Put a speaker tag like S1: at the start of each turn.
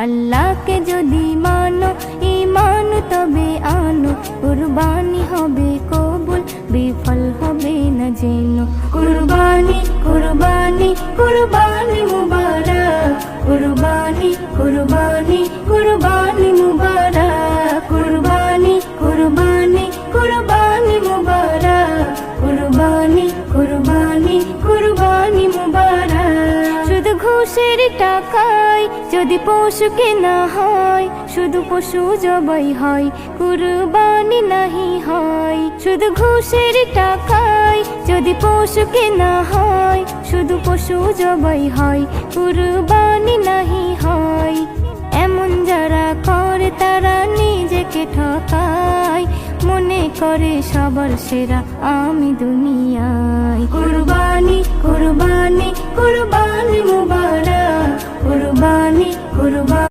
S1: আল্লাহকে যদি মানো ঈমান তবে আনো, কুরবানি হবে কবুল বিফল হবে না যেন। কুরবানি কুরবানি কুরবানি মুবারক, কুরবানি কুরবানি কুরবানি মুবারক, কুরবানি কুরবানি কুরবানি মুবারক, কুরবানি কুরবানি কুরবানি মুবারক। শুধু ঘুষের টাকায় যদি পশু কেনা হয়, শুধু পশু জবাই হয়, কুরবানি নাহি হয়। শুধু ঘুষের টাকায় যদি পশু কেনা হয়, শুধু পশু জবাই হয়, কুরবানি নাহি হয়। এমন যারা করে তারা নিজেকে ঠকায়, মনে করে সবার সেরা আমি দুনিয়ায়। কুরবানি কুরবানি কুরবানি মুবারক, কুরবানি কুরবানি